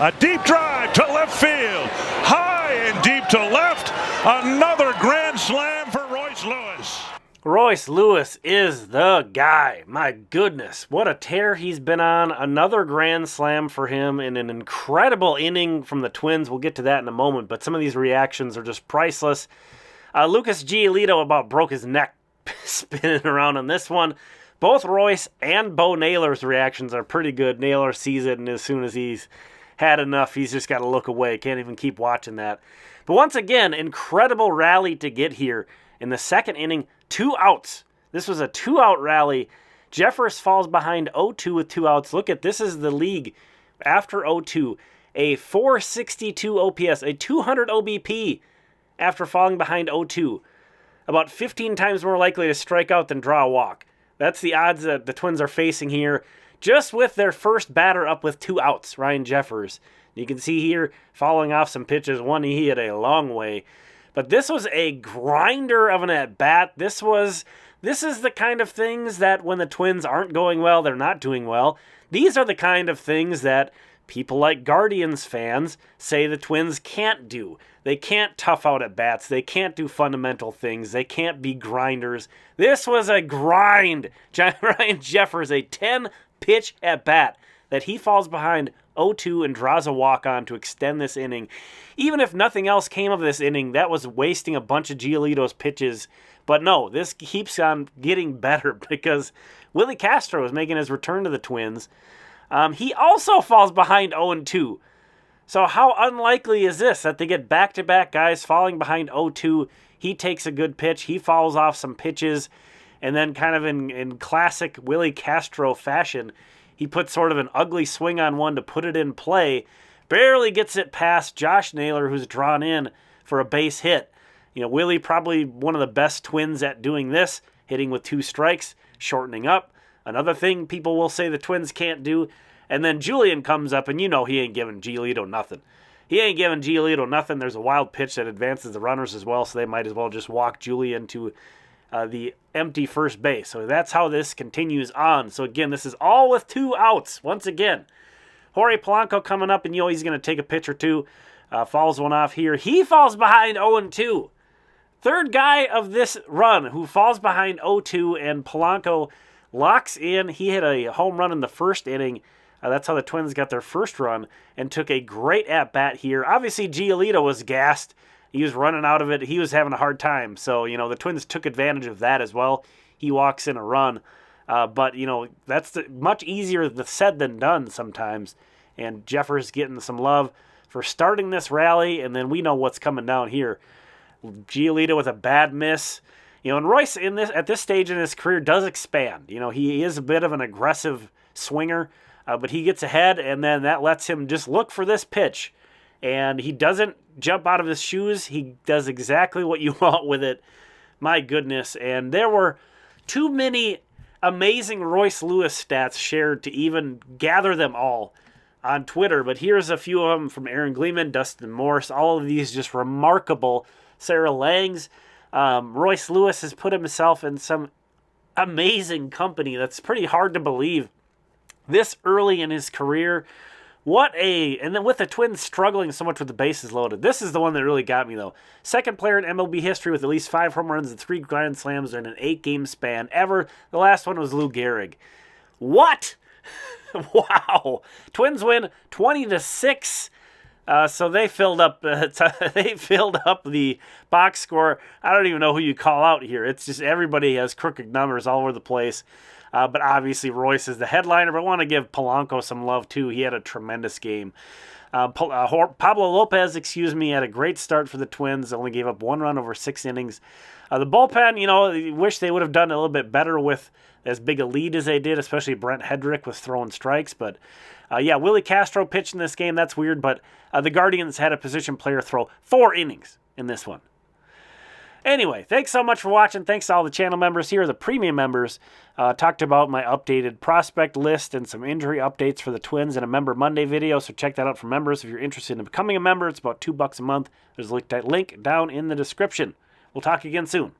A deep drive to left field. High and deep to left. Another grand slam for Royce Lewis. Royce Lewis is the guy. My goodness, what a tear he's been on. Another grand slam for him in an incredible inning from the Twins. We'll get to that in a moment, but some of these reactions are just priceless. Lucas Giolito about broke his neck spinning around on this one. Both Royce and Bo Naylor's reactions are pretty good. Naylor sees it, and as soon as he's had enough, he's just got to look away. Can't even keep watching that. But once again, incredible rally to get here. In the second inning, 2 outs. This was a 2-out rally. Jeffers falls behind 0-2 with 2 outs. Look at this is the league after 0-2. A 462 OPS, a 200 OBP after falling behind 0-2. About 15 times more likely to strike out than draw a walk. That's the odds that the Twins are facing here, just with their first batter up with 2 outs, Ryan Jeffers. You can see here, following off some pitches, one he hit a long way. But this was a grinder of an at-bat. This is the kind of things that when the Twins aren't going well, they're not doing well. These are the kind of things that people like Guardians fans say the Twins can't do. They can't tough out at-bats. They can't do fundamental things. They can't be grinders. This was a grind. Ryan Jeffers, a 10-pitch at-bat that he falls behind 0-2 and draws a walk-on to extend this inning. Even if nothing else came of this inning, that was wasting a bunch of Giolito's pitches. But no, this keeps on getting better because Willi Castro is making his return to the Twins. He also falls behind 0-2. So how unlikely is this that they get back-to-back guys falling behind 0-2? He takes a good pitch. He fouls off some pitches. And then kind of in classic Willi Castro fashion, he puts sort of an ugly swing on one to put it in play. Barely gets it past Josh Naylor, who's drawn in for a base hit. You know, Willi probably one of the best Twins at doing this, hitting with 2 strikes, shortening up. Another thing people will say the Twins can't do. And then Julien comes up, and you know he ain't giving Giolito nothing. He ain't giving Giolito nothing. There's a wild pitch that advances the runners as well, so they might as well just walk Julien to the empty first base. So that's how this continues on. So again, this is all with 2 outs. Once again, Jorge Polanco coming up, and you know he's going to take a pitch or two. Falls one off here. He falls behind 0-2. Third guy of this run who falls behind 0-2, and Polanco locks in. He hit a home run in the first inning. That's how the Twins got their first run and took a great at-bat here. Obviously, Giolito was gassed. He was running out of it. He was having a hard time. So, you know, the Twins took advantage of that as well. He walks in a run. But, you know, that's much easier said than done sometimes. And Jeffers getting some love for starting this rally. And then we know what's coming down here. Giolito with a bad miss. You know, and Royce at this stage in his career does expand. You know, he is a bit of an aggressive swinger. But he gets ahead, and then that lets him just look for this pitch. And he doesn't jump out of his shoes. He does exactly what you want with it. My goodness. And there were too many amazing Royce Lewis stats shared to even gather them all on Twitter. But here's a few of them from Aaron Gleeman, Dustin Morse. All of these just remarkable. Sarah Langs. Royce Lewis has put himself in some amazing company. That's pretty hard to believe. This early in his career, and then with the Twins struggling so much with the bases loaded. This is the one that really got me, though. Second player in MLB history with at least 5 home runs and 3 grand slams in an 8-game span ever. The last one was Lou Gehrig. What? Wow. Twins win 20-6. So they filled up. They filled up the box score. I don't even know who you call out here. It's just everybody has crooked numbers all over the place. But obviously Royce is the headliner. But I want to give Polanco some love too. He had a tremendous game. Pablo López, had a great start for the Twins. Only gave up 1 run over 6 innings. The bullpen, you know, wish they would have done a little bit better with as big a lead as they did, especially Brent Hedrick was throwing strikes. But Willi Castro pitched in this game. That's weird. But the Guardians had a position player throw 4 innings in this one. Anyway, thanks so much for watching. Thanks to all the channel members. Here are the premium members. Talked about my updated prospect list and some injury updates for the Twins in a Member Monday video, so check that out for members. If you're interested in becoming a member, it's about $2 a month. There's a link down in the description. We'll talk again soon.